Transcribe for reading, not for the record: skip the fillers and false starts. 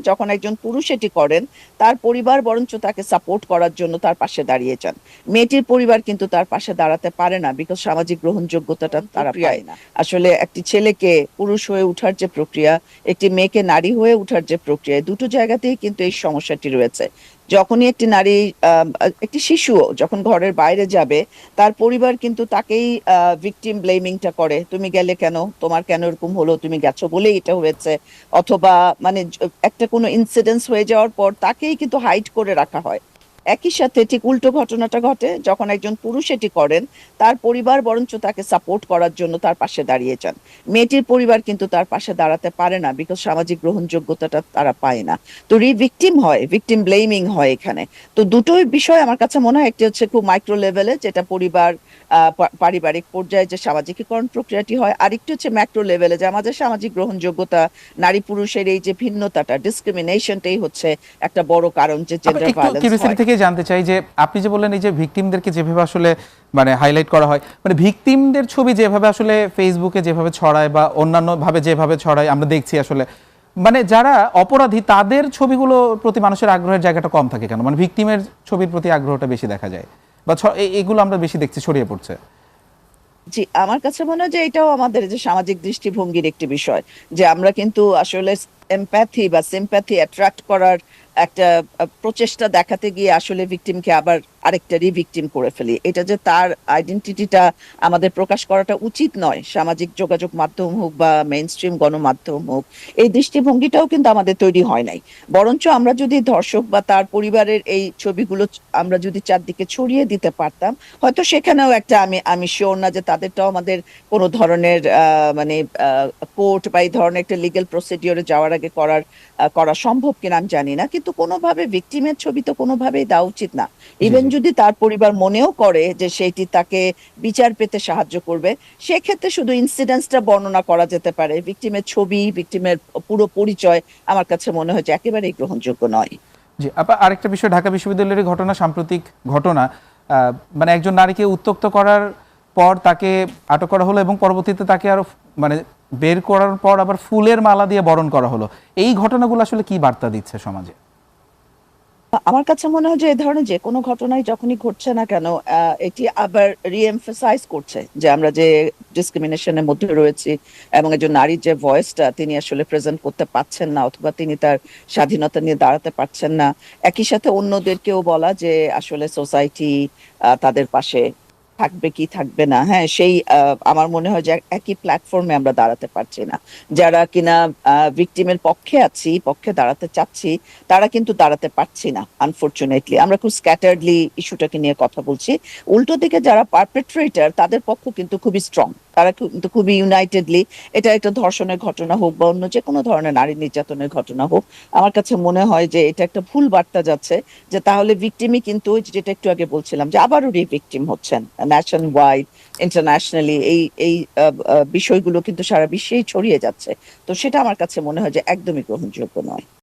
যখন একজন পুরুষ এটি করেন, তার পরিবার বরঞ্চ তাকে সাপোর্ট করার জন্য তার পাশে দাঁড়িয়ে যান। মেয়েটির পরিবার কিন্তু তার পাশে দাঁড়াতে পারে না, বিকজ সামাজিক গ্রহণযোগ্যতাটা তারা পায় না। আসলে একটি ছেলেকে পুরুষ হয়ে ওঠার যে প্রক্রিয়া, একটি মেয়েকে নারী হয়ে ওঠার যে প্রক্রিয়া, দুটো জায়গাতেই কিন্তু এই সমস্যাটি রয়েছে। যখনই একটি নারী, একটি শিশুও যখন ঘরের বাইরে যাবে, তার পরিবার কিন্তু তাকেই ভিকটিম ব্লেমিংটা করে, তুমি গেলে কেন, তোমার কেন এরকম হলো, তুমি গেছো বলেই এটা হয়েছে। অথবা মানে একটা কোনো ইনসিডেন্স হয়ে যাওয়ার পর তাকেই কিন্তু হাইড করে রাখা হয়। একই সাথে ঠিক উল্টো ঘটনাটা ঘটে যখন একজন পুরুষ এটি করেন, তার পরিবার বরঞ্চ তাকে সাপোর্ট করার জন্য তার পাশে দাঁড়িয়ে যান। মেয়েটির পরিবার কিন্তু তার পাশে দাঁড়াতে পারে না, বিকজ সামাজিক গ্রহণযোগ্যতাটা তারা পায় না। তো রিভিকটিম হয়, ভিকটিম ব্লেমিং হয় এখানে। তো দুটোই বিষয় আমার কাছে মনে হয়, একটি হচ্ছে খুব মাইক্রো লেভেলে, যেটা পরিবার পারিবারিক পর্যায়ে যে সামাজিকীকরণ প্রক্রিয়াটি হয়, আরেকটি হচ্ছে ম্যাক্রো লেভেলে, যে আমাদের সামাজিক গ্রহণযোগ্যতা, নারী পুরুষের এই যে ভিন্নতাটা, ডিসক্রিমিনেশনটাই হচ্ছে একটা বড় কারণ যে জেন্ডার একটু ভায়োলেন্স কিউরিওসিটি হয়। থেকে জানতে চাই যে আপনি যে বললেন এই যে ভিকটিমদেরকে যেভাবে আসলে মানে হাইলাইট করা হয়, মানে ভিকটিমদের ছবি যেভাবে আসলে ফেসবুকে যেভাবে ছড়ায় বা অন্যান্য ভাবে যেভাবে ছড়ায় আমরা দেখছি আসলে, মানে যারা অপরাধী তাদের ছবিগুলো প্রতি মানুষের আগ্রহের জায়গাটা কম থাকে কেন? মানে ভিকটিমের ছবির প্রতি আগ্রহটা বেশি দেখা যায় বা এগুলো আমরা বেশি দেখছি ছড়িয়ে পড়ছে। জি, আমার কাছে মনে হয় যে এটাও আমাদের যে সামাজিক দৃষ্টিভঙ্গির একটি বিষয়, যে আমরা কিন্তু আসলে এমপ্যাথি বা সিম্প্যাথি অ্যাট্রাক্ট করার একটা প্রচেষ্টা দেখাতে গিয়ে আসলে ভিকটিমকে আবার আরেকটা রিভিকটিম করে ফেলি। এটা যে তার আইডেন্টিটিটা আমাদের প্রকাশ করাটা উচিত নয়, সামাজিক যোগাযোগ মাধ্যম হোক বা মেইন স্ট্রিম গণমাধ্যম হোক, এই দৃষ্টিভঙ্গিটাও কিন্তু আমাদের তৈরি হয় নাই। বরঞ্চ আমরা যদি ধর্ষক বা তার পরিবারের এই ছবিগুলো আমরা যদি চারদিকে ছড়িয়ে দিতে পারতাম, হয়তো সেখানেও একটা, আমি আমি শিওর না যে তাদেরটাও আমাদের কোনো ধরনের মানে কোর্ট বা এই ধরনের একটা লিগ্যাল প্রসিডিওরে যাওয়ার আগে করা সম্ভব কিনা আমি জানি না, কিন্তু কোনোভাবে ভিকটিমের ছবি তো কোনোভাবেই দেওয়া উচিত না। জি ইভেন জি যদি তার পরিবার মনেও করে যে সেটি তাকে বিচার পেতে সাহায্য করবে, সেক্ষেত্রে শুধু ইনসিডেন্টসটা বর্ণনা করা যেতে পারে, ভিকটিমের ছবি, ভিকটিমের পুরো পরিচয় আমার কাছে মনে হয় যে একেবারেই গ্রহণযোগ্য নয়। জি। আরেকটা বিষয়, ঢাকা বিশ্ববিদ্যালয়ের ঘটনা, সাম্প্রতিক ঘটনা, মানে একজন নারীকে উত্ত্যক্ত করার পর তাকে আটক করা হলো এবং পরবর্তীতে তাকে আরো মানে বের করার পর আবার ফুলের মালা দিয়ে বরণ করা হলো। এই ঘটনাগুলো আসলে কি বার্তা দিচ্ছে সমাজে? আমার কাছে মনে হয় যে এই ধরনের যে কোনো ঘটনাই যখনই ঘটছে না কেন, এটি আবার রিএমফাসাইজ করছে যে আমরা যে ডিসক্রিমিনেশনের মধ্যে রয়েছি, এবং একজন নারীর যে ভয়েসটা তিনি আসলে প্রেজেন্ট করতে পারছেন না, অথবা তিনি তার স্বাধীনতা নিয়ে দাঁড়াতে পারছেন না। একই সাথে অন্যদেরকেও বলা যে আসলে সোসাইটি তাদের পাশে থাকবে কি থাকবে না, হ্যাঁ সেই আমার মনে হয় যে একই প্ল্যাটফর্মে আমরা দাঁড়াতে পারছি না। যারা কিনা ভিকটিমের পক্ষে আছি, পক্ষে দাঁড়াতে চাচ্ছি, তারা কিন্তু দাঁড়াতে পারছি না। আনফরচুনেটলি আমরা খুব স্ক্যাটার্ডলি ইস্যুটাকে নিয়ে কথা বলছি। উল্টো দিকে যারা পারপেট্রেটর, তাদের পক্ষ কিন্তু খুবই স্ট্রং, তারা কিন্তু খুবই ইউনাইটেডলি, এটা একটা ধর্ষণের ঘটনা হোক বা অন্য যে কোনো ধরনের নারী নির্যাতনের ঘটনা হোক, আমার কাছে মনে হয় যে এটা একটা ভুল বার্তা যাচ্ছে, যে তাহলে ভিকটিমই কিন্তু ওই যেটা একটু আগে বলছিলাম যে আবারও রিভিকটিম হচ্ছেন ন্যাশন ওয়াইড, ইন্টারন্যাশনালি। এই এই বিষয়গুলো কিন্তু সারা বিশ্বেই ছড়িয়ে যাচ্ছে। তো সেটা আমার কাছে মনে হয় যে একদমই গ্রহণযোগ্য নয়।